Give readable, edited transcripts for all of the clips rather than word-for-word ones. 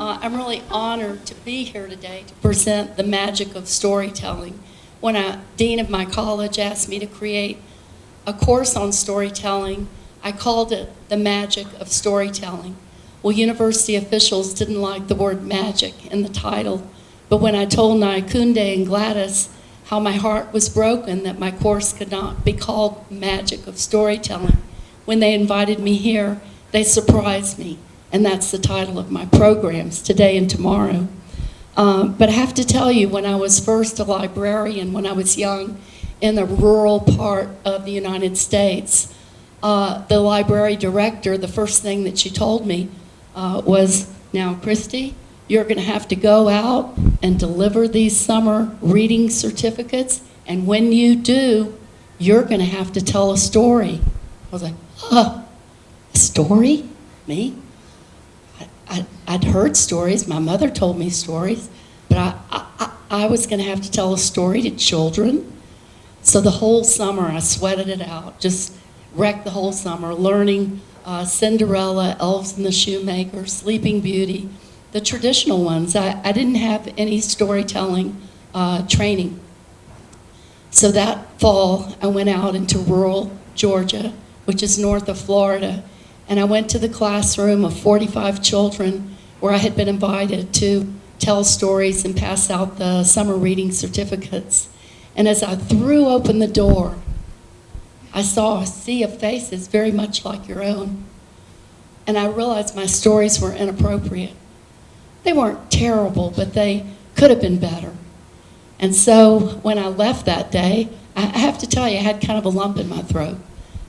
I'm really honored to be here today to present the magic of storytelling. When a dean of my college asked me to create a course on storytelling, I called it the magic of storytelling. Well, university officials didn't like the word magic in the title, but when I told Naikunde and Gladys how my heart was broken that my course could not be called magic of storytelling, when they invited me here, they surprised me. And that's the title of my programs, today and tomorrow. But I have to tell you, when I was first a librarian, when I was young, in a rural part of the United States, the library director, the first thing that she told me was, now, Christy, you're going to have to go out and deliver these summer reading certificates, and when you do, you're going to have to tell a story. I was like, a story? Me? I'd heard stories. My mother told me stories, but I was going to have to tell a story to children. So the whole summer I sweated it out, just wrecked the whole summer, learning Cinderella, Elves and the Shoemaker, Sleeping Beauty, the traditional ones. I didn't have any storytelling training. So that fall I went out into rural Georgia, which is north of Florida, and I went to the classroom of 45 children where I had been invited to tell stories and pass out the summer reading certificates. And as I threw open the door, I saw a sea of faces very much like your own. And I realized my stories were inappropriate. They weren't terrible, but they could have been better. And so when I left that day, I have to tell you, I had kind of a lump in my throat.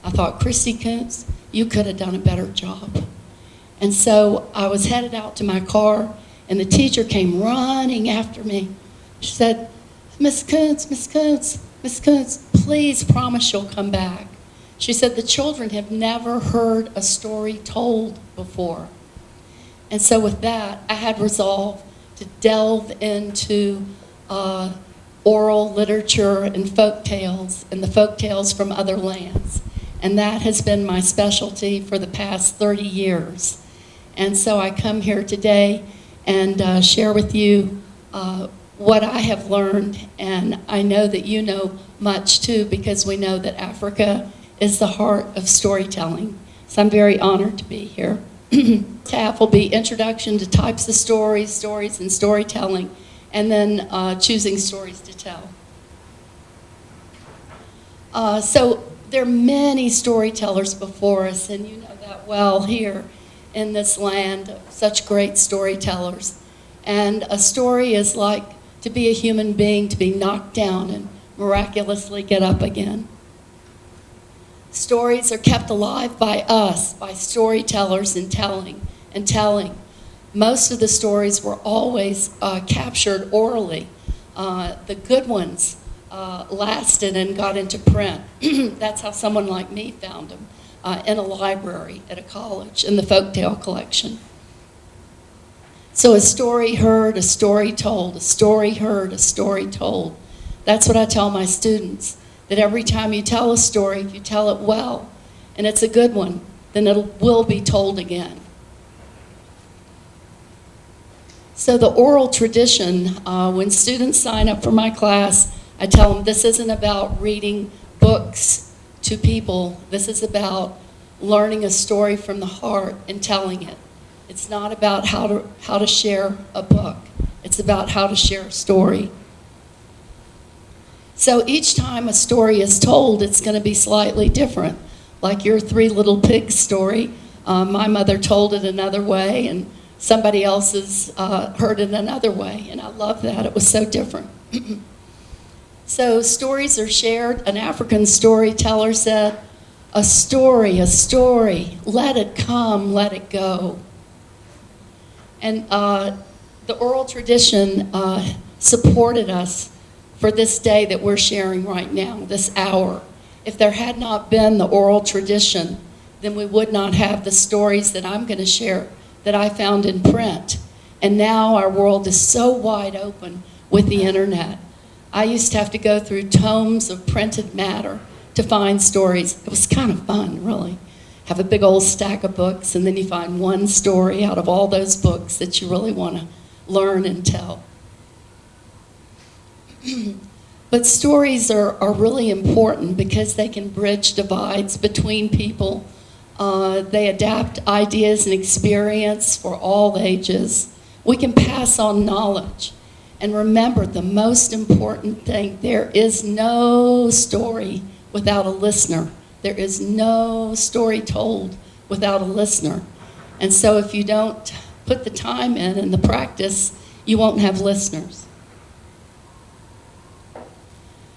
I thought, Christine Koontz, you could have done a better job. And so I was headed out to my car, and the teacher came running after me. She said, Miss Koontz, Miss Koontz, Miss Koontz, please promise you'll come back. She said, the children have never heard a story told before. And so with that, I had resolved to delve into oral literature and folk tales, and the folk tales from other lands. And that has been my specialty for the past 30 years. And so I come here today and share with you what I have learned, and I know that you know much too, because we know that Africa is the heart of storytelling. So I'm very honored to be here. TAF will be introduction to types of stories, stories and storytelling, and then choosing stories to tell. So there are many storytellers before us, and you know that well here in this land of such great storytellers. And a story is like to be a human being, to be knocked down and miraculously get up again. Stories are kept alive by us, by storytellers and telling. Most of the stories were always captured orally. The good ones lasted and got into print. That's how someone like me found them, in a library at a college, in the folktale collection. So a story heard, a story told, a story heard, a story told. That's what I tell my students, that every time you tell a story, if you tell it well, and it's a good one, then it will be told again. So the oral tradition, when students sign up for my class, I tell them this isn't about reading books to people. This is about learning a story from the heart and telling it. It's not about how to share a book. It's about how to share a story. So each time a story is told, it's going to be slightly different. Like your Three Little Pigs story, my mother told it another way, and somebody else has heard it another way, and I love that. It was so different. So stories are shared. An African storyteller said, a story, let it come, let it go. And the oral tradition supported us for this day that we're sharing right now, this hour. If there had not been the oral tradition, then we would not have the stories that I'm going to share that I found in print. And now our world is so wide open with the internet. I used to have to go through tomes of printed matter to find stories. It was kind of fun, really. have a big old stack of books, and then you find one story out of all those books that you really want to learn and tell. But stories are really important because they can bridge divides between people. They adapt ideas and experience for all ages. We can pass on knowledge. And remember, the most important thing, there is no story without a listener. There is no story told without a listener. And so if you don't put the time in and the practice, you won't have listeners.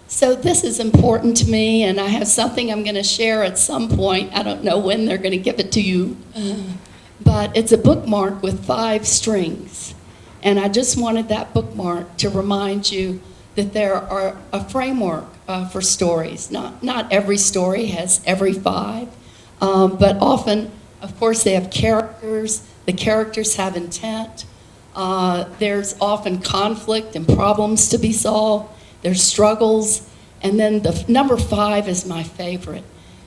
So this is important to me, and I have something I'm going to share at some point. I don't know when they're going to give it to you, but it's a bookmark with 5 strings. And I just wanted that bookmark to remind you that there are a framework for stories. Not every story has every 5, but often, of course, they have characters. The characters have intent. There's often conflict and problems to be solved. There's struggles. And then the number 5 is my favorite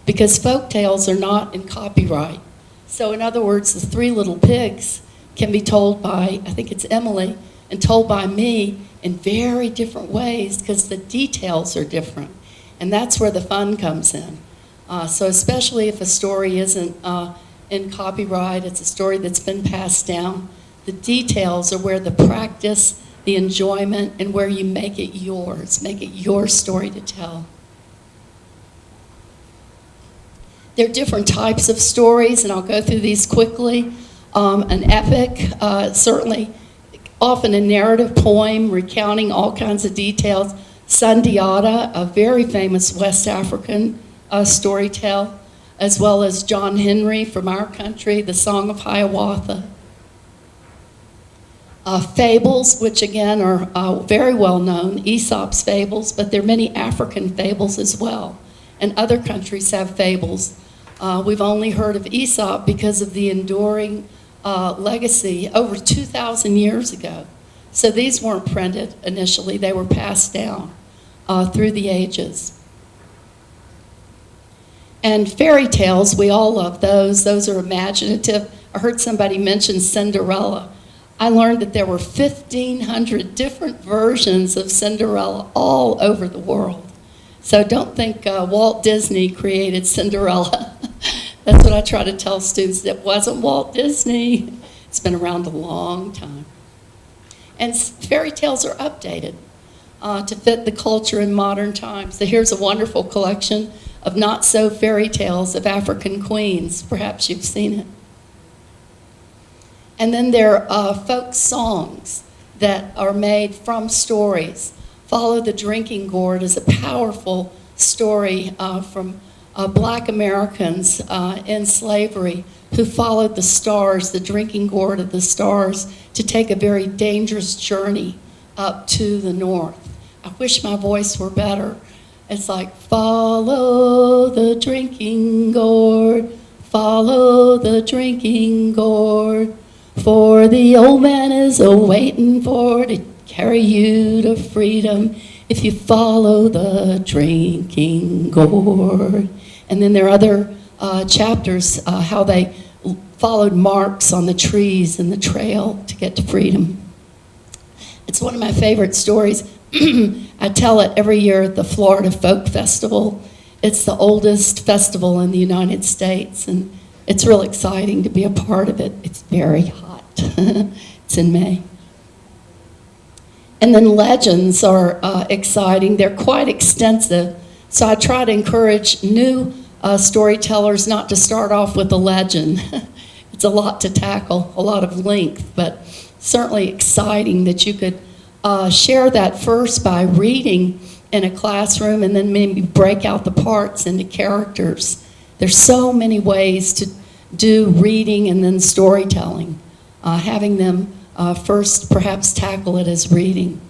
because folk tales are not in copyright. So in other words, the 3 Little Pigs can be told by, I think it's Emily, and told by me in very different ways because the details are different. And that's where the fun comes in. So especially if a story isn't in copyright, it's a story that's been passed down, the details are where the practice, the enjoyment, and where you make it yours, make it your story to tell. There are different types of stories, and I'll go through these quickly. An epic, certainly often a narrative poem recounting all kinds of details. Sundiata, a very famous West African storytell, as well as John Henry from our country, the Song of Hiawatha. Fables, which again are very well known, Aesop's fables, but there are many African fables as well. And other countries have fables. We've only heard of Aesop because of the enduring legacy over 2,000 years ago. So these weren't printed initially, they were passed down through the ages. And fairy tales, we all love those. Those are imaginative. I heard somebody mention Cinderella. I learned that there were 1,500 different versions of Cinderella all over the world. So don't think Walt Disney created Cinderella. That's what I try to tell students. It wasn't Walt Disney. It's been around a long time. And fairy tales are updated to fit the culture in modern times. So here's a wonderful collection of not-so fairy tales of African queens. Perhaps you've seen it. And then there are folk songs that are made from stories. Follow the Drinking Gourd is a powerful story from Black Americans in slavery who followed the stars, the drinking gourd of the stars, to take a very dangerous journey up to the north. I wish my voice were better. It's like, follow the drinking gourd, follow the drinking gourd, for the old man is a-waiting for to carry you to freedom if you follow the drinking gourd. And then there are other chapters, how they followed marks on the trees and the trail to get to freedom. It's one of my favorite stories. I tell it every year at the Florida Folk Festival. It's the oldest festival in the United States, and it's real exciting to be a part of it. It's very hot. It's in May. And then legends are exciting. They're quite extensive. So I try to encourage new storytellers not to start off with a legend. It's a lot to tackle, a lot of length, but certainly exciting that you could share that first by reading in a classroom and then maybe break out the parts into characters. There's so many ways to do reading and then storytelling. Having them first perhaps tackle it as reading.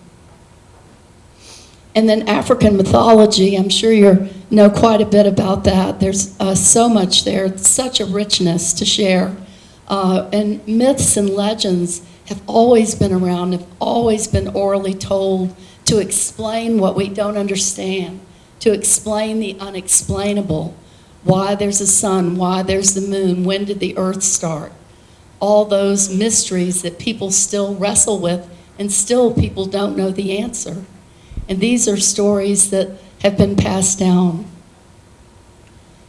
And then African mythology, I'm sure you know quite a bit about that. There's so much there, such a richness to share. And myths and legends have always been around, have always been orally told to explain what we don't understand, to explain the unexplainable. why there's a sun, why there's the moon, when did the earth start. All those mysteries that people still wrestle with, and still people don't know the answer. And these are stories that have been passed down.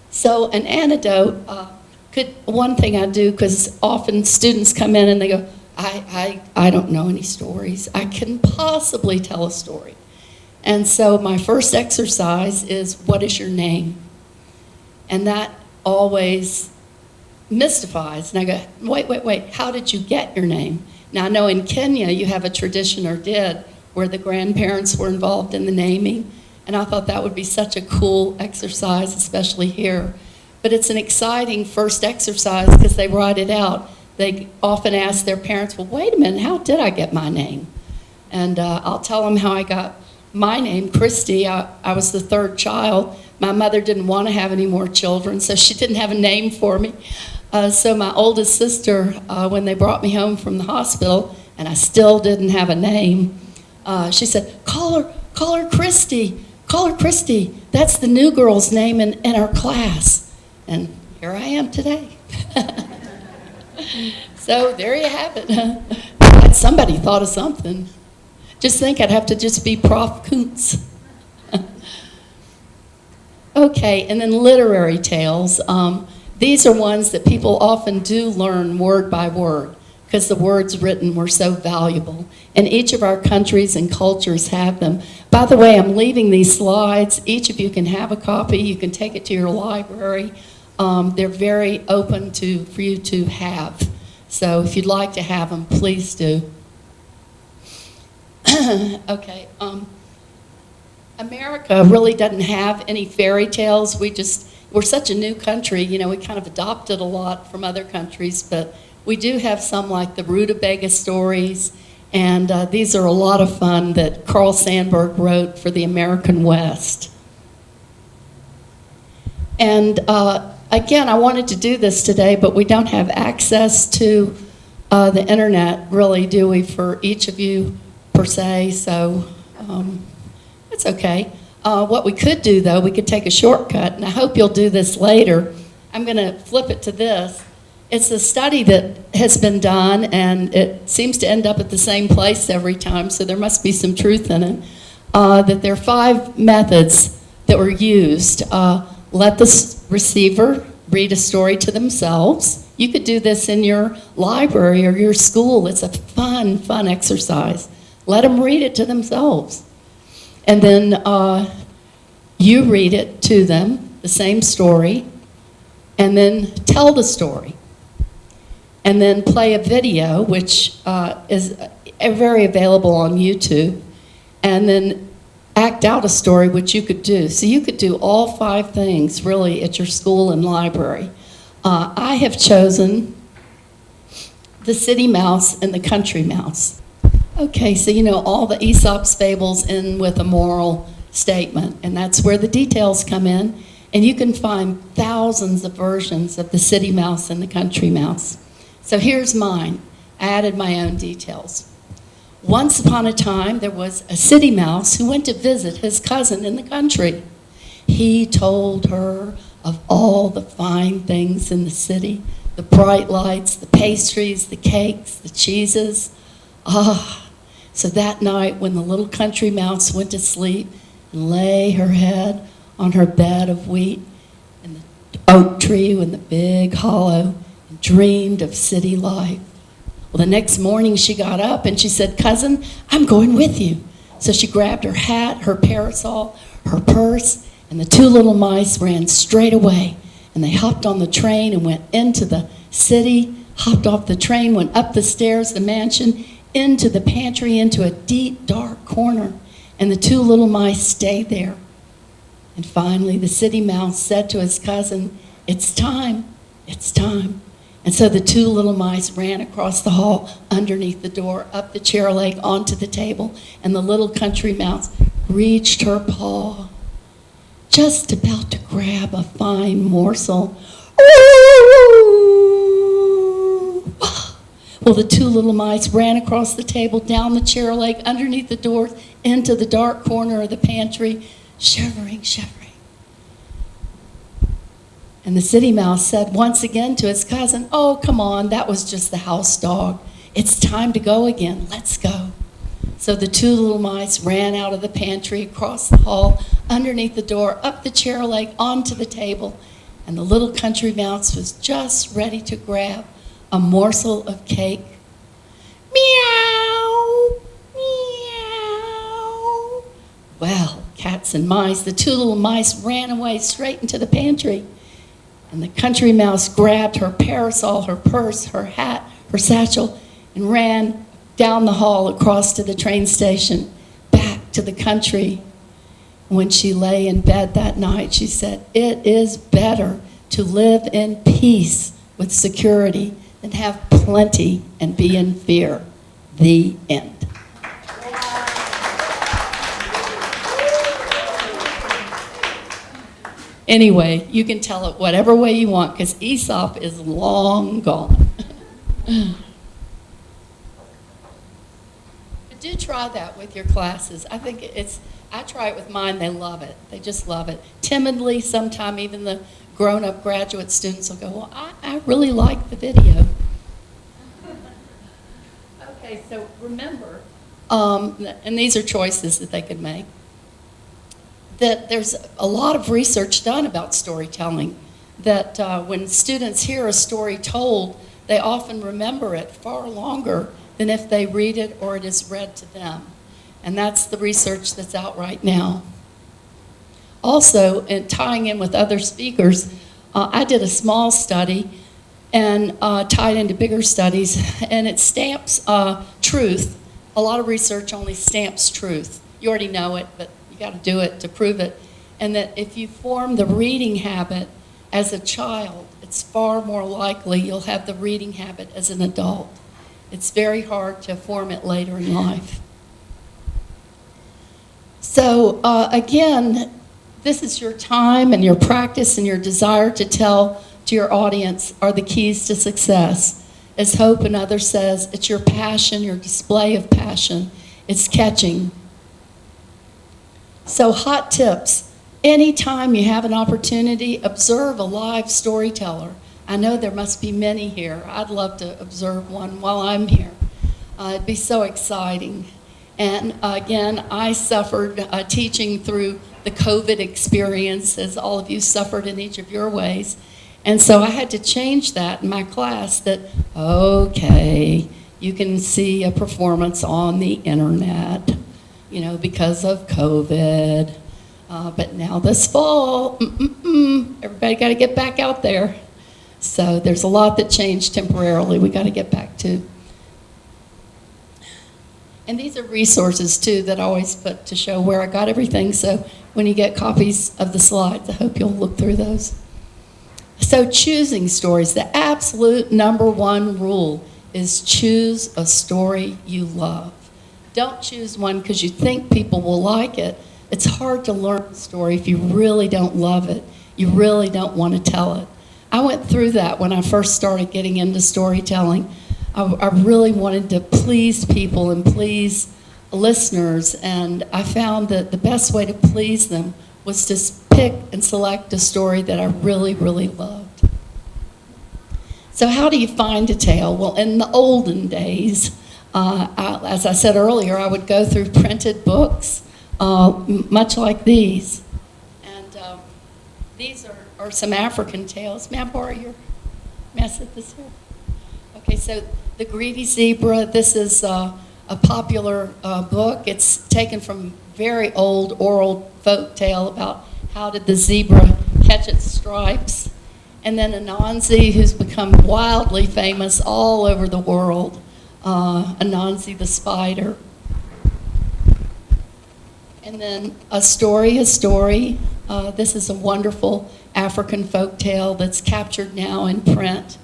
So an anecdote, one thing I do, because often students come in and they go, I don't know any stories. I couldn't possibly tell a story. And so my first exercise is, what is your name? And that always mystifies. And I go, wait, how did you get your name? Now I know in Kenya you have a tradition, or did, where the grandparents were involved in the naming. And I thought that would be such a cool exercise, especially here. But it's an exciting first exercise because they write it out. They often ask their parents, well, wait a minute, how did I get my name? And I'll tell them how I got my name, Christy. I was the third child. My mother didn't want to have any more children, so she didn't have a name for me. So my oldest sister, when they brought me home from the hospital, and I still didn't have a name, she said, call her Christy. Call her Christy. That's the new girl's name in our class. And here I am today. So there you have it. Somebody thought of something. Just think I'd have to just be Prof. Koontz. Okay, and then literary tales. These are ones that people often do learn word by word because the words written were so valuable. And each of our countries and cultures have them. By the way, I'm leaving these slides. Each of you can have a copy. You can take it to your library. They're very open for you to have. So if you'd like to have them, please do. Okay. America really doesn't have any fairy tales. We're such a new country, you know, we kind of adopted a lot from other countries, but we do have some like the rutabaga stories, and these are a lot of fun that Carl Sandburg wrote for the American West. And again, I wanted to do this today, but we don't have access to the internet, really, do we, for each of you per se, so it's okay. What we could do, though, we could take a shortcut, and I hope you'll do this later. I'm going to flip it to this. It's a study that has been done, and it seems to end up at the same place every time, so there must be some truth in it, that there are 5 methods that were used. Let the receiver read a story to themselves. You could do this in your library or your school. It's a fun, fun exercise. Let them read it to themselves. And then you read it to them, the same story, and then tell the story. And then play a video, which is very available on YouTube, and then act out a story, which you could do. So you could do all 5 things, really, at your school and library. I have chosen the city mouse and the country mouse. Okay, so you know all the Aesop's fables end with a moral statement, and that's where the details come in. And you can find thousands of versions of the city mouse and the country mouse. So here's mine. I added my own details. Once upon a time, there was a city mouse who went to visit his cousin in the country. He told her of all the fine things in the city, the bright lights, the pastries, the cakes, the cheeses. So that night when the little country mouse went to sleep and lay her head on her bed of wheat in the oak tree in the big hollow and dreamed of city life. Well, the next morning she got up and she said, "Cousin, I'm going with you." So she grabbed her hat, her parasol, her purse, and the 2 little mice ran straight away. And they hopped on the train and went into the city, hopped off the train, went up the stairs, the mansion, into the pantry, into a deep, dark corner. And the 2 little mice stayed there. And finally, the city mouse said to his cousin, "It's time, it's time." And so the 2 little mice ran across the hall, underneath the door, up the chair leg, onto the table, and the little country mouse reached her paw, just about to grab a fine morsel. Well, the 2 little mice ran across the table, down the chair leg, underneath the door, into the dark corner of the pantry, shivering, shivering. And the city mouse said once again to his cousin, "Oh, come on, that was just the house dog. It's time to go again. Let's go." So the two little mice ran out of the pantry, across the hall, underneath the door, up the chair leg, onto the table, and the little country mouse was just ready to grab a morsel of cake. Meow, meow. Well, cats and mice, the two little mice ran away straight into the pantry. And the country mouse grabbed her parasol, her purse, her hat, her satchel, and ran down the hall across to the train station, back to the country. When she lay in bed that night, she said, "It is better to live in peace with security than have plenty and be in fear." The end. Anyway, you can tell it whatever way you want, because Aesop is long gone. But do try that with your classes. I think I try it with mine, they love it. They just love it. Timidly, sometime even the grown-up graduate students will go, "Well, I really like the video." Okay, so remember, and these are choices that they could make, that there's a lot of research done about storytelling, that when students hear a story told, they often remember it far longer than if they read it or it is read to them. And that's the research that's out right now. Also, and tying in with other speakers, I did a small study and tied into bigger studies, and it stamps truth. A lot of research only stamps truth. You already know it, but you got to do it to prove it. And that if you form the reading habit as a child, it's far more likely you'll have the reading habit as an adult. It's very hard to form it later in life. So again, this is your time and your practice and your desire to tell to your audience are the keys to success. As Hope and others says, it's your passion, your display of passion. It's catching. So hot tips. Anytime you have an opportunity, observe a live storyteller. I know there must be many here. I'd love to observe one while I'm here. It'd be so exciting. And again, I suffered teaching through the COVID experience, as all of you suffered in each of your ways. And so I had to change that in my class, that, okay, you can see a performance on the internet, you know, because of COVID. But now this fall, everybody got to get back out there. So there's a lot that changed temporarily we got to get back to. And these are resources, too, that I always put to show where I got everything. So when you get copies of the slides, I hope you'll look through those. So choosing stories, the absolute #1 rule is choose a story you love. Don't choose one because you think people will like it. It's hard to learn a story if you really don't love it. You really don't want to tell it. I went through that when I first started getting into storytelling. I really wanted to please people and please listeners, and I found that the best way to please them was to pick and select a story that I really, really loved. So how do you find a tale? Well, in the olden days, as I said earlier, I would go through printed books, much like these. And these are some African tales. May I borrow your, may I set this here? Okay, so The Greedy Zebra, this is a popular book. It's taken from very old oral folk tale about how did the zebra catch its stripes. And then Anansi, who's become wildly famous all over the world, Anansi the spider. And then A Story. This is a wonderful African folk tale that's captured now in print.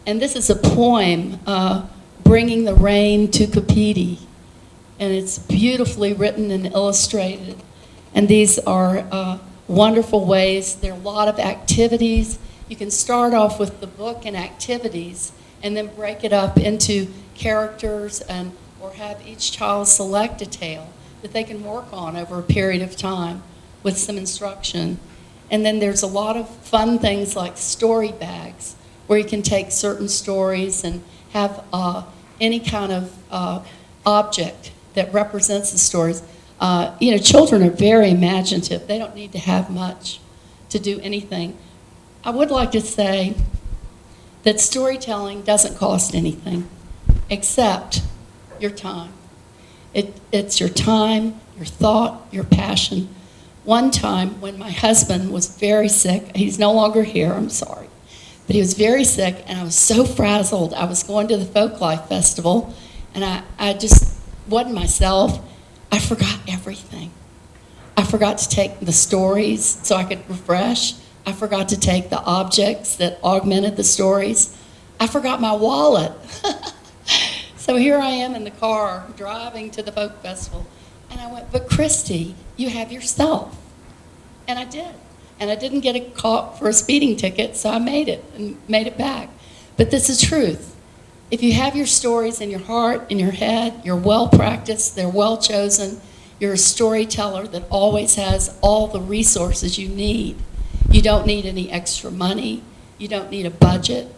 And this is a poem, Bringing the Rain to Kapiti. And it's beautifully written and illustrated. And these are wonderful ways. There are a lot of activities. You can start off with the book and activities and then break it up into characters or have each child select a tale that they can work on over a period of time with some instruction. And then there's a lot of fun things like story bags, where you can take certain stories and have any kind of object that represents the stories. Children are very imaginative. They don't need to have much to do anything. I would like to say that storytelling doesn't cost anything except your time. It's your time, your thought, your passion. One time when my husband was very sick, he's no longer here, I'm sorry, but he was very sick and I was so frazzled. I was going to the Folklife Festival and I just wasn't myself. I forgot everything. I forgot to take the stories so I could refresh. I forgot to take the objects that augmented the stories. I forgot my wallet. So here I am in the car driving to the folk festival. And I went, but Christy, you have yourself. And I did. And I didn't get caught for a speeding ticket, so I made it and made it back. But this is truth. If you have your stories in your heart, in your head, you're well practiced, they're well chosen, you're a storyteller that always has all the resources you need. You don't need any extra money. You don't need a budget.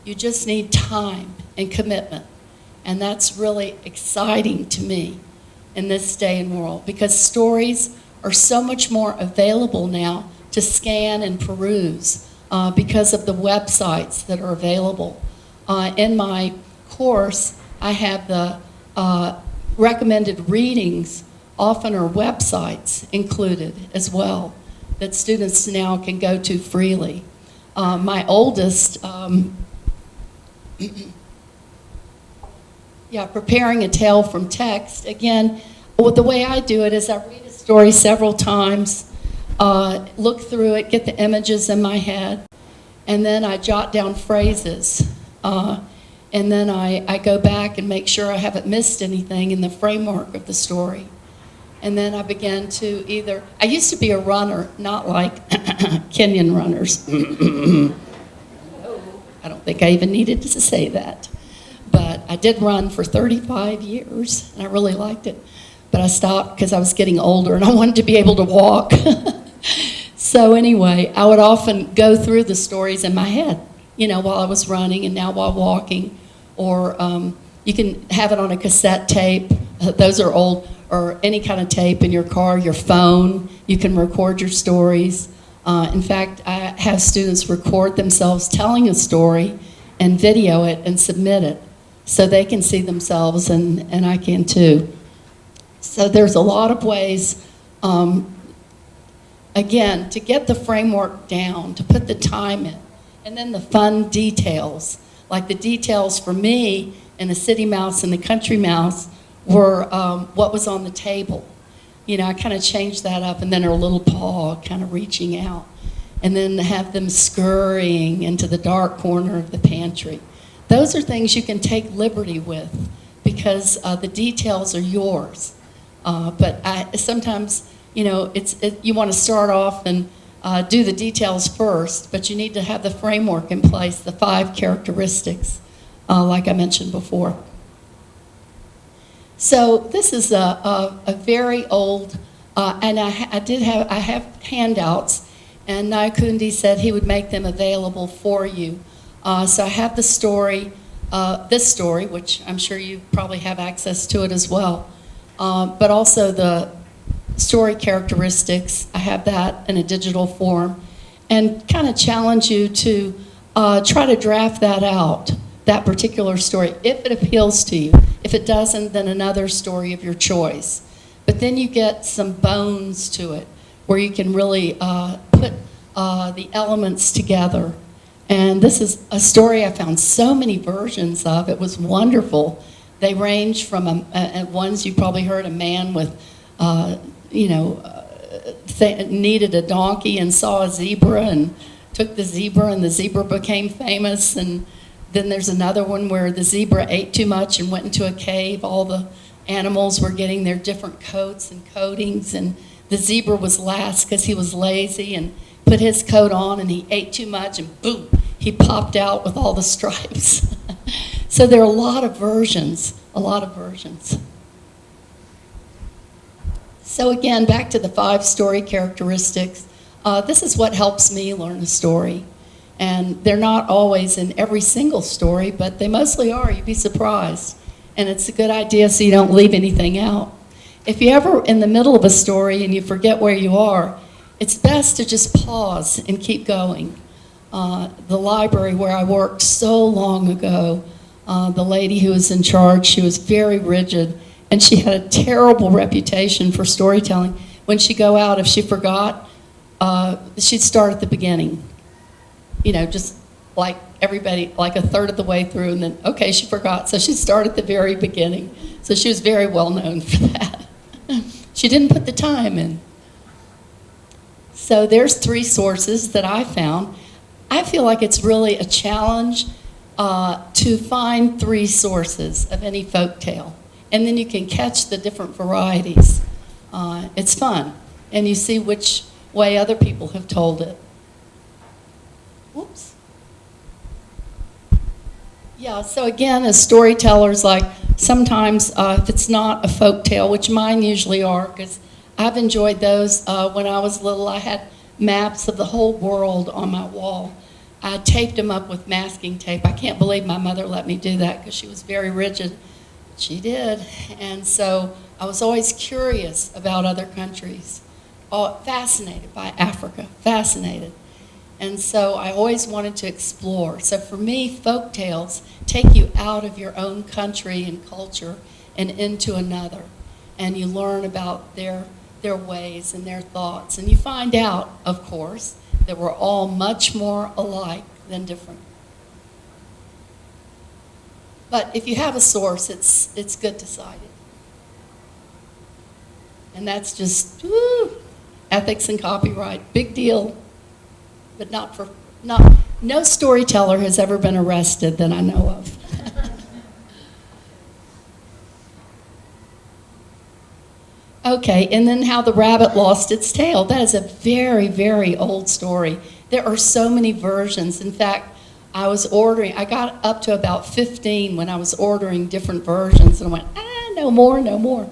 You just need time and commitment. And that's really exciting to me in this day and world, because stories are so much more available now to scan and peruse because of the websites that are available. In my course, I have the recommended readings, often are websites included as well, that students now can go to freely. My oldest, preparing a tale from text. Again, the way I do it is I read a story several times, look through it, get the images in my head, and then I jot down phrases. And then I go back and make sure I haven't missed anything in the framework of the story. And then I began to I used to be a runner, not like Kenyan runners. I don't think I even needed to say that. But I did run for 35 years, and I really liked it. But I stopped because I was getting older, and I wanted to be able to walk. So anyway, I would often go through the stories in my head, while I was running and now while walking. Or you can have it on a cassette tape. Those are old. Or any kind of tape in your car, your phone. You can record your stories. In fact, I have students record themselves telling a story and video it and submit it so they can see themselves, and I can too. So there's a lot of ways, again, to get the framework down, to put the time in, and then the fun details. Like the details for me and the city mouse and the country mouse were what was on the table. I kind of changed that up, and then her little paw kind of reaching out, and then have them scurrying into the dark corner of the pantry. Those are things you can take liberty with because the details are yours. But sometimes, you want to start off and do the details first, but you need to have the framework in place, the 5 characteristics, like I mentioned before. So this is a very old, and I have handouts, and Nyakundi said he would make them available for you. So I have the story, this story, which I'm sure you probably have access to it as well, but also the story characteristics. I have that in a digital form, and kind of challenge you to try to draft that out, that particular story, if it appeals to you. If it doesn't, then another story of your choice. But then you get some bones to it, where you can really put the elements together. And this is a story I found so many versions of. It was wonderful. They range from ones you probably heard, a man with, needed a donkey and saw a zebra and took the zebra, and the zebra became famous. And then there's another one where the zebra ate too much and went into a cave. All the animals were getting their different coats and coatings, and the zebra was last because he was lazy and put his coat on, and he ate too much, and boom, he popped out with all the stripes. So there are a lot of versions. So again, back to the 5 story characteristics. This is what helps me learn a story. And they're not always in every single story, but they mostly are. You'd be surprised. And it's a good idea so you don't leave anything out. If you're ever in the middle of a story and you forget where you are, it's best to just pause and keep going. The library where I worked so long ago, the lady who was in charge, she was very rigid, and she had a terrible reputation for storytelling. When she'd go out, if she forgot, she'd start at the beginning. You know, just like everybody, like a third of the way through, and then, okay, she forgot, so she'd start at the very beginning. So she was very well known for that. She didn't put the time in. So there's 3 sources that I found. I feel like it's really a challenge to find 3 sources of any folk tale. And then you can catch the different varieties. It's fun. And you see which way other people have told it. Whoops. Yeah, so again, as storytellers, like sometimes if it's not a folk tale, which mine usually are, because I've enjoyed those. When I was little, I had maps of the whole world on my wall. I taped them up with masking tape. I can't believe my mother let me do that because she was very rigid. She did. And so I was always curious about other countries. Fascinated by Africa, fascinated. And so I always wanted to explore. So for me, folk tales take you out of your own country and culture and into another. And you learn about their ways and their thoughts. And you find out, of course, that we're all much more alike than different. But if you have a source, it's good to cite it. And that's just, ethics and copyright, big deal. But no storyteller has ever been arrested that I know of. Okay, and then how the rabbit lost its tail. That is a very, very old story. There are so many versions. In fact, I got up to about 15 when I was ordering different versions, and I went, no more, no more.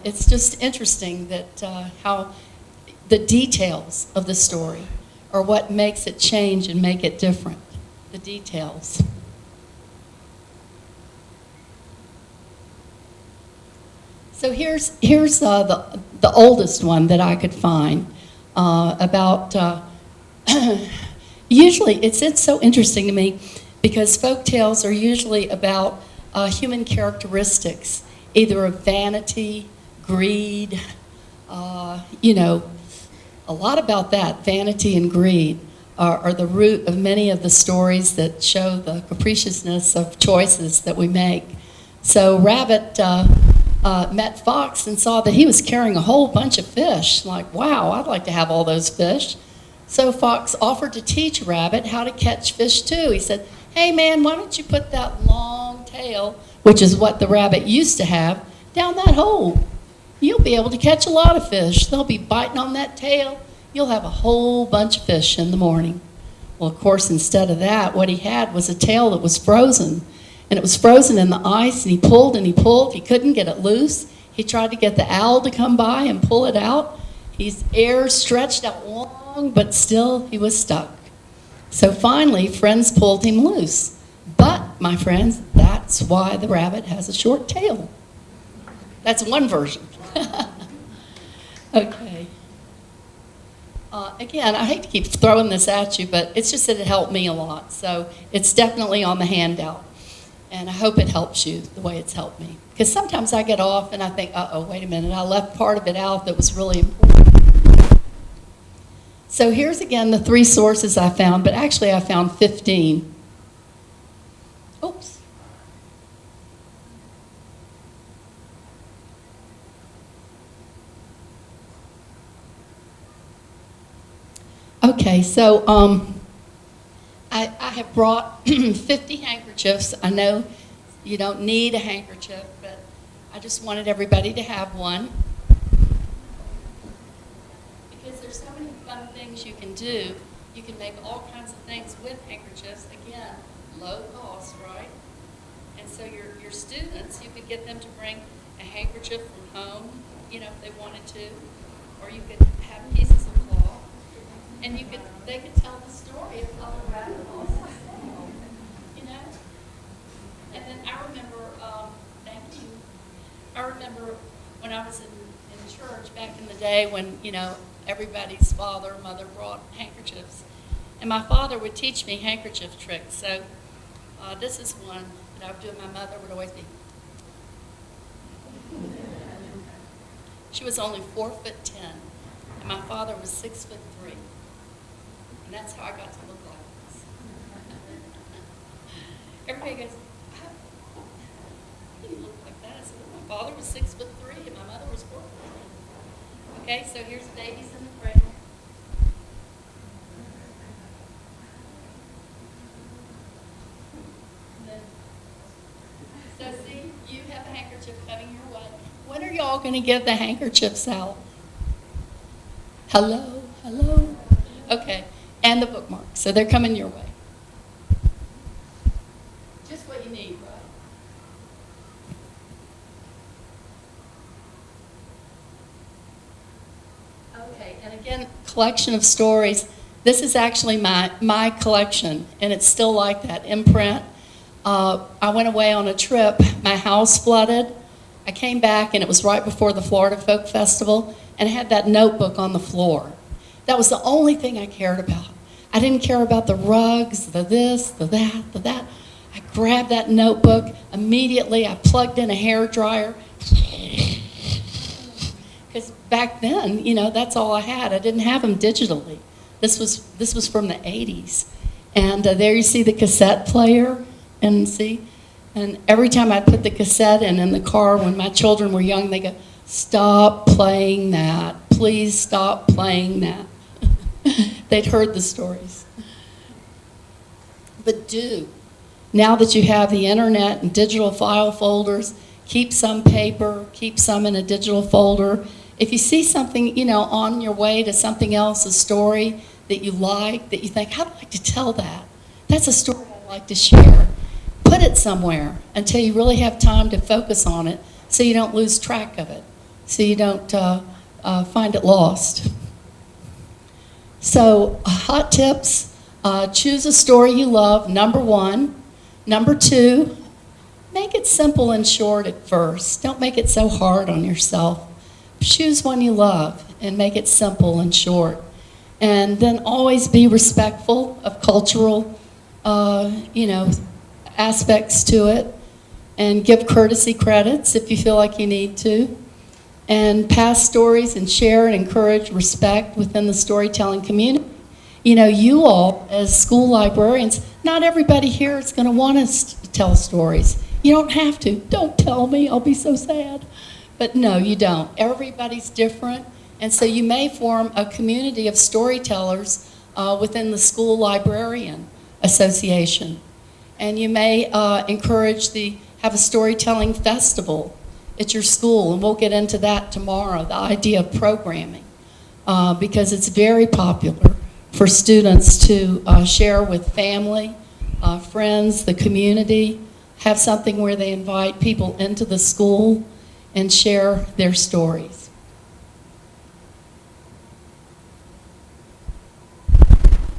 It's just interesting that how the details of the story are what makes it change and make it different, the details. So here's the oldest one that I could find about, usually it's so interesting to me because folk tales are usually about human characteristics, either of vanity, greed, a lot about that. Vanity and greed are the root of many of the stories that show the capriciousness of choices that we make. So Rabbit met Fox and saw that he was carrying a whole bunch of fish. Like, wow, I'd like to have all those fish. So Fox offered to teach Rabbit how to catch fish too. He said, hey man, why don't you put that long tail, which is what the rabbit used to have, down that hole. You'll be able to catch a lot of fish. They'll be biting on that tail. You'll have a whole bunch of fish in the morning. Well, of course, instead of that, what he had was a tail that was frozen. And it was frozen in the ice, and he pulled and he pulled. He couldn't get it loose. He tried to get the owl to come by and pull it out. His ear stretched out long, but still he was stuck. So finally, friends pulled him loose. But, my friends, that's why the rabbit has a short tail. That's one version. Okay. Again, I hate to keep throwing this at you, but it's just that it helped me a lot. So it's definitely on the handout. And I hope it helps you the way it's helped me. Because sometimes I get off and I think, wait a minute, I left part of it out that was really important. So here's again the 3 sources I found, but actually I found 15. Oops. Okay, so I have brought 50 handkerchiefs. I know you don't need a handkerchief, but I just wanted everybody to have one. Because there's so many fun things you can do. You can make all kinds of things with handkerchiefs. Again, low cost, right? And so your students, you could get them to bring a handkerchief from home, if they wanted to. Or you could have pieces of cloth. And they could tell the story of Colorado also, you know? And then I remember, thank you, I remember when I was in church back in the day when, you know, everybody's father or mother brought handkerchiefs. And my father would teach me handkerchief tricks. So this is one that I would do, and my mother would always be. She was only 4'10", and my father was 6'3". And that's how I got to look like this. Everybody goes, how do you look like that? I said, well, my father was 6'3", and my mother was 4'10". Okay, so here's babies in the cradle. So see, you have a handkerchief coming your way. When are y'all going to give the handkerchiefs out? Hello, hello. Okay, and the bookmarks. So they're coming your way. Just what you need, right? Okay, and again, collection of stories. This is actually my collection, and it's still like that, in print. I went away on a trip. My house flooded. I came back, and it was right before the Florida Folk Festival, and I had that notebook on the floor. That was the only thing I cared about. I didn't care about the rugs, the this, the that, the that. I grabbed that notebook. Immediately, I plugged in a hairdryer. Because back then, you know, that's all I had. I didn't have them digitally. This was from the 80s. And there you see the cassette player. And see, and every time I put the cassette in the car when my children were young, they go, stop playing that. Please stop playing that. They'd heard the stories. But now that you have the internet and digital file folders, keep some paper, keep some in a digital folder. If you see something, you know, on your way to something else, a story that you like, that you think, I'd like to tell that. That's a story I'd like to share. Put it somewhere until you really have time to focus on it so you don't lose track of it, so you don't find it lost. So hot tips, choose a story you love, number one. Number two, make it simple and short at first. Don't make it so hard on yourself. Choose one you love and make it simple and short. And then always be respectful of cultural, aspects to it, and give courtesy credits if you feel like you need to, and pass stories and share and encourage respect within the storytelling community. You know, you all as school librarians, not everybody here is going to want us to tell stories. You don't have to. Don't tell me, I'll be so sad. But no, you don't. Everybody's different, and so you may form a community of storytellers within the School Librarian Association. And you may have a storytelling festival at your school, and we'll get into that tomorrow, the idea of programming, because it's very popular for students to share with family, friends, the community, have something where they invite people into the school and share their stories.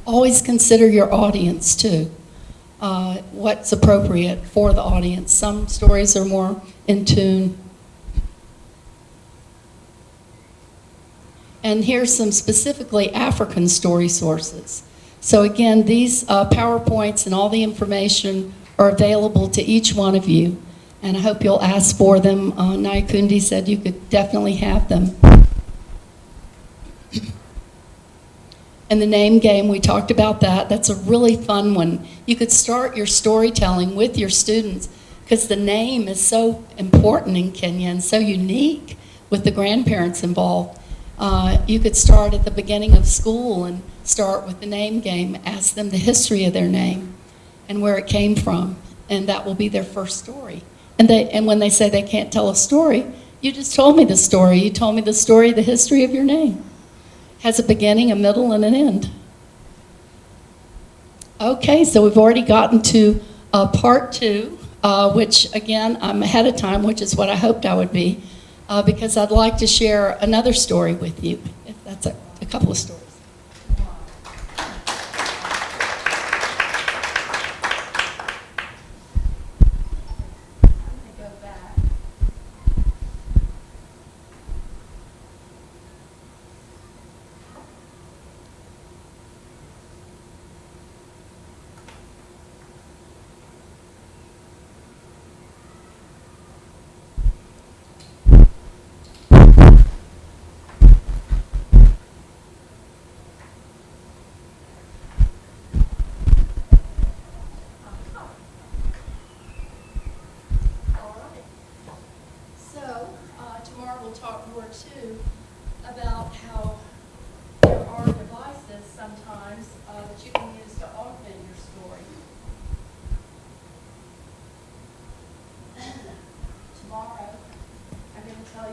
Always consider your audience too. What's appropriate for the audience. Some stories are more in tune. And here's some specifically African story sources. So again, these PowerPoints and all the information are available to each one of you. And I hope you'll ask for them. Nyakundi said you could definitely have them. And the name game, we talked about that. That's a really fun one. You could start your storytelling with your students because the name is so important in Kenya and so unique with the grandparents involved. You could start at the beginning of school and start with the name game. Ask them the history of their name and where it came from, and that will be their first story. And when they say they can't tell a story, you just told me the story. You told me the story, the history of your name. Has a beginning, a middle, and an end. Okay, so we've already gotten to part two, which again, I'm ahead of time, which is what I hoped I would be, because I'd like to share another story with you, if that's a couple of stories.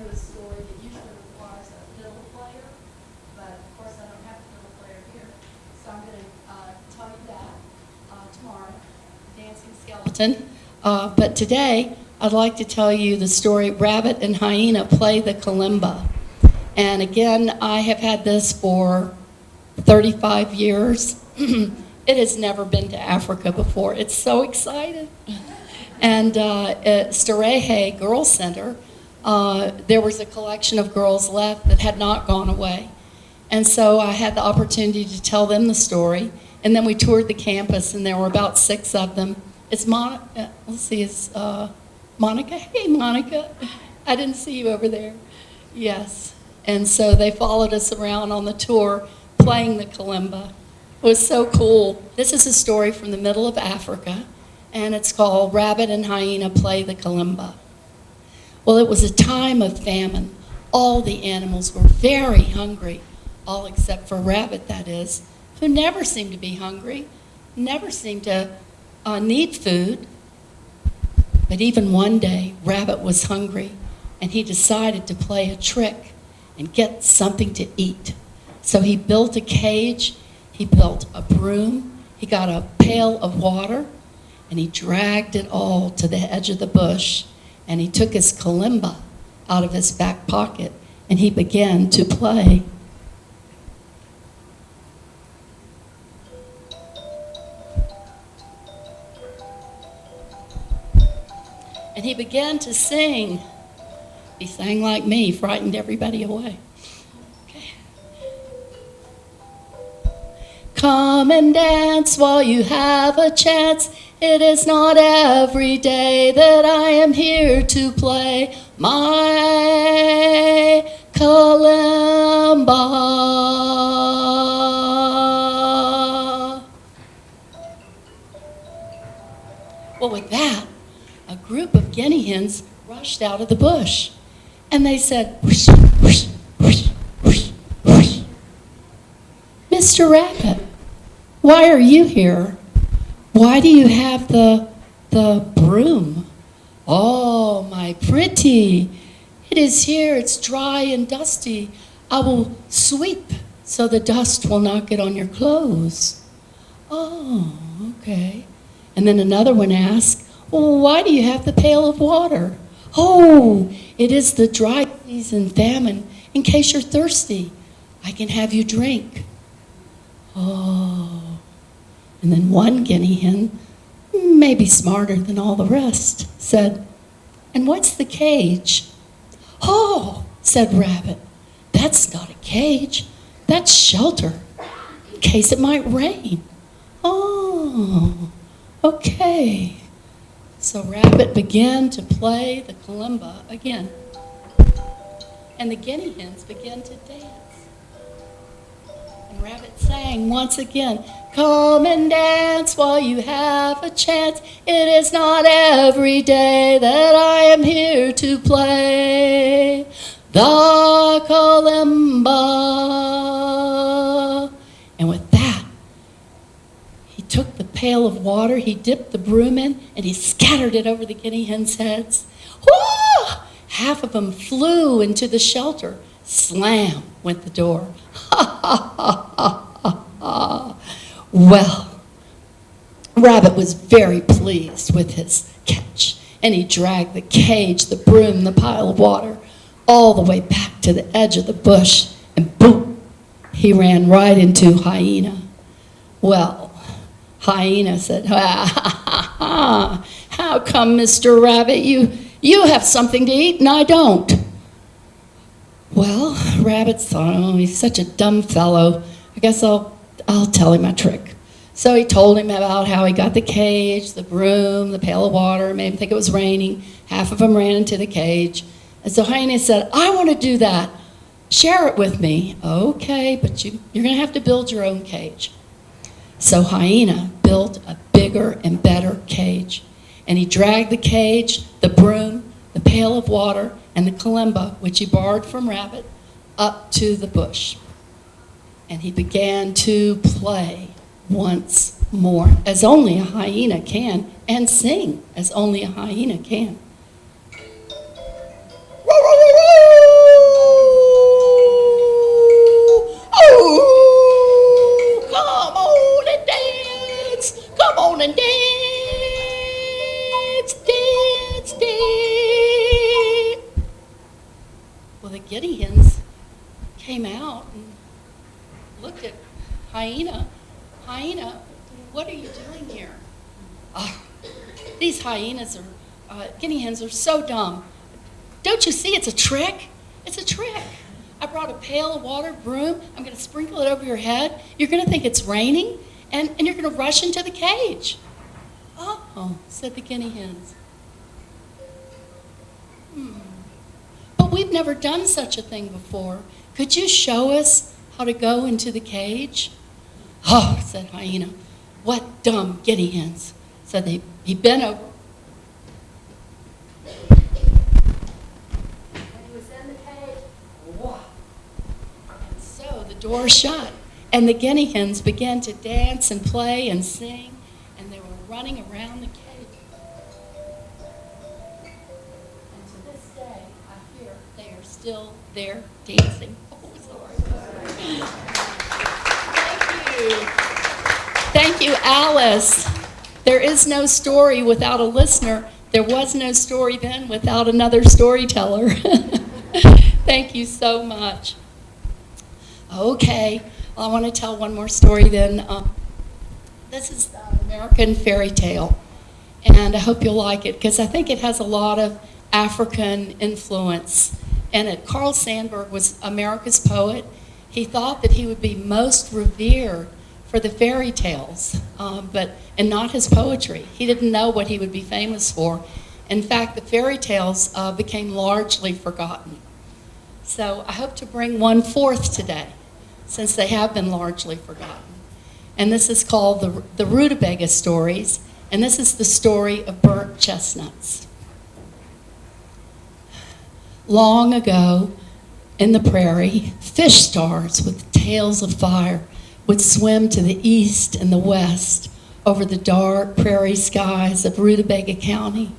you a story that usually requires a fiddle player, but of course I don't have a fiddle player here. So I'm going to tell you that tomorrow, Dancing Skeleton. But today, I'd like to tell you the story, Rabbit and Hyena Play the Kalimba. And again, I have had this for 35 years. It has never been to Africa before. It's so exciting. And at Starehe Girls Center, there was a collection of girls left that had not gone away. And so I had the opportunity to tell them the story. And then we toured the campus, and there were about 6 of them. It's Monica. Monica? Hey, Monica. I didn't see you over there. Yes. And so they followed us around on the tour playing the kalimba. It was so cool. This is a story from the middle of Africa, and it's called Rabbit and Hyena Play the Kalimba. Well, it was a time of famine. All the animals were very hungry, all except for Rabbit, that is, who never seemed to be hungry, never seemed to need food. But even one day, Rabbit was hungry, and he decided to play a trick and get something to eat. So he built a cage, he built a broom, he got a pail of water, and he dragged it all to the edge of the bush, and he took his kalimba out of his back pocket, and he began to play. And he began to sing. He sang like me, frightened everybody away. Okay. Come and dance while you have a chance. It is not every day that I am here to play my kalimba. Well, with that, a group of guinea hens rushed out of the bush, and they said, whoosh, whoosh, whoosh, whoosh, whoosh. Mr. Rabbit, why are you here? Why do you have the broom? Oh, my pretty, it is here, it's dry and dusty. I will sweep so the dust will not get on your clothes. Oh, okay. And then another one asked, well, why do you have the pail of water? Oh, it is the dry season famine. In case you're thirsty, I can have you drink. Oh. And then one guinea hen, maybe smarter than all the rest, said, and what's the cage? Oh, said Rabbit, that's not a cage. That's shelter, in case it might rain. Oh, okay. So Rabbit began to play the kalimba again, and the guinea hens began to dance. And Rabbit sang once again, come and dance while you have a chance. It is not every day that I am here to play the kalimba. And with that, he took the pail of water, he dipped the broom in, and he scattered it over the guinea hens' heads. Whoo! Half of them flew into the shelter. Slam went the door. Ha, ha, ha, ha, ha, ha. Well, Rabbit was very pleased with his catch, and he dragged the cage, the broom, the pile of water, all the way back to the edge of the bush, and boom, he ran right into Hyena. Well, Hyena said, ha, ha, ha, ha. How come, Mr. Rabbit, you have something to eat and I don't? Well, Rabbit thought, oh, he's such a dumb fellow. I guess I'll tell him a trick. So he told him about how he got the cage, the broom, the pail of water, made him think it was raining. Half of them ran into the cage. And so Hyena said, I want to do that. Share it with me. Okay, but you're going to have to build your own cage. So Hyena built a bigger and better cage. And he dragged the cage, the broom, the pail of water, and the kalimba, which he borrowed from Rabbit, up to the bush. And he began to play once more, as only a hyena can, and sing as only a hyena can. out and dance, dance, dance. Well, the guinea hens came out and looked at Hyena. Hyena, what are you doing here? Oh, these hyenas guinea hens are so dumb. Don't you see it's a trick? It's a trick. I brought a pail of water, broom. I'm going to sprinkle it over your head. You're going to think it's raining, and you're going to rush into the cage. Oh, said the guinea hens. But we've never done such a thing before. Could you show us how to go into the cage? Oh, said Hyena. What dumb guinea hens. So he bent over. The door shut, and the guinea hens began to dance and play and sing, and they were running around the cage. And to this day, I hear they are still there dancing. Oh, sorry. Thank you, Alice. There is no story without a listener. There was no story then without another storyteller. Thank you so much. Okay, well, I want to tell one more story then. This is an American fairy tale, and I hope you'll like it because I think it has a lot of African influence in it. Carl Sandburg was America's poet. He thought that he would be most revered for the fairy tales, and not his poetry. He didn't know what he would be famous for. In fact, the fairy tales became largely forgotten. So I hope to bring one forth today, since they have been largely forgotten. And this is called the Rutabaga Stories, and this is the story of burnt chestnuts. Long ago, in the prairie, fish stars with tails of fire would swim to the east and the west over the dark prairie skies of Rutabaga County.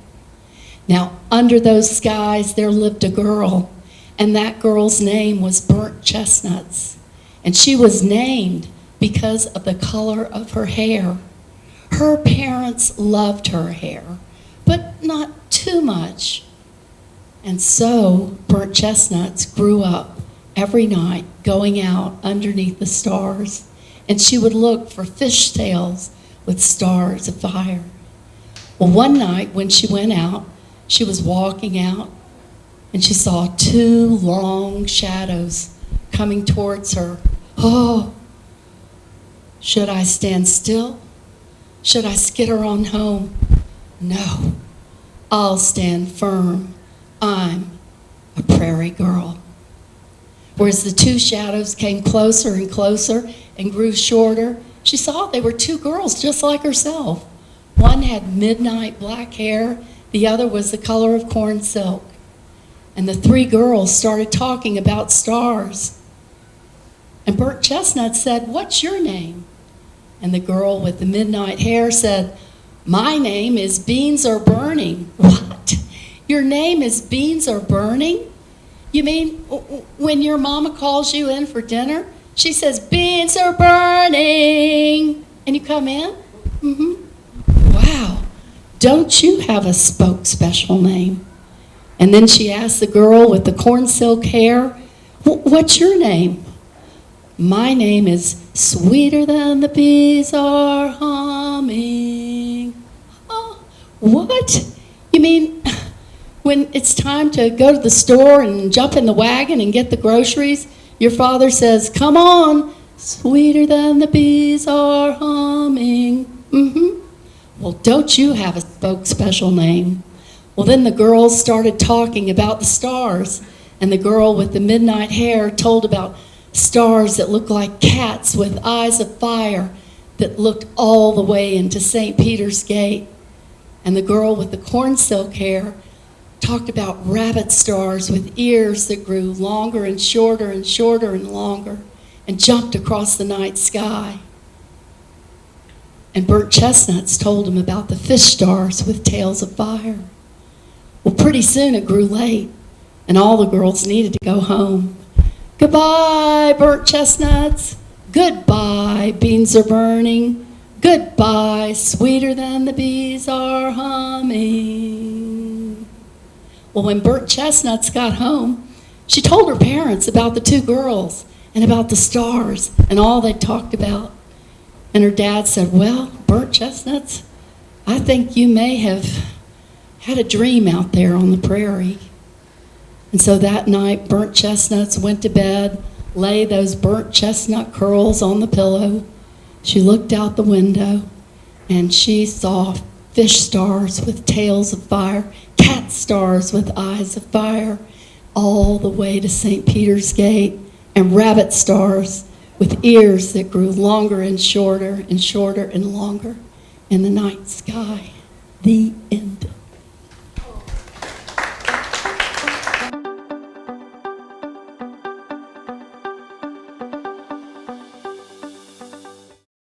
Now, under those skies, there lived a girl, and that girl's name was Burnt Chestnuts. And she was named because of the color of her hair. Her parents loved her hair, but not too much. And so Burnt Chestnuts grew up every night going out underneath the stars, and she would look for fish tails with stars of fire. Well, one night when she went out, she was walking out, and she saw two long shadows coming towards her. Oh, should I stand still? Should I skitter on home? No, I'll stand firm. I'm a prairie girl. Whereas the two shadows came closer and closer and grew shorter, she saw they were two girls just like herself. One had midnight black hair, the other was the color of corn silk. And the three girls started talking about stars. And Burnt Chestnut said, "What's your name?" And the girl with the midnight hair said, "My name is Beans Are Burning." What? Your name is Beans Are Burning? You mean when your mama calls you in for dinner, she says, "Beans are burning," and you come in? Wow. Don't you have a special name? And then she asked the girl with the corn silk hair, "What's your name?" "My name is Sweeter Than the Bees Are Humming." Oh, what? You mean when it's time to go to the store and jump in the wagon and get the groceries, your father says, "Come on, sweeter than the bees are humming." Well, don't you have a special name? Well, then the girls started talking about the stars, and the girl with the midnight hair told about stars that looked like cats with eyes of fire that looked all the way into St. Peter's Gate. And the girl with the corn silk hair talked about rabbit stars with ears that grew longer and shorter and shorter and longer and jumped across the night sky. And Burnt Chestnuts told them about the fish stars with tails of fire. Well, pretty soon it grew late, and all the girls needed to go home. Goodbye, Burnt Chestnuts. Goodbye, Beans Are Burning. Goodbye, sweeter than the bees are humming. Well, when Bert Chestnuts got home, she told her parents about the two girls and about the stars and all they talked about. And her dad said, well, Bert Chestnuts, I think you may have had a dream out there on the prairie. And so that night, Burnt Chestnuts went to bed, lay those burnt chestnut curls on the pillow. She looked out the window, and she saw fish stars with tails of fire, cat stars with eyes of fire, all the way to St. Peter's Gate, and rabbit stars with ears that grew longer and shorter and shorter and longer in the night sky. The end.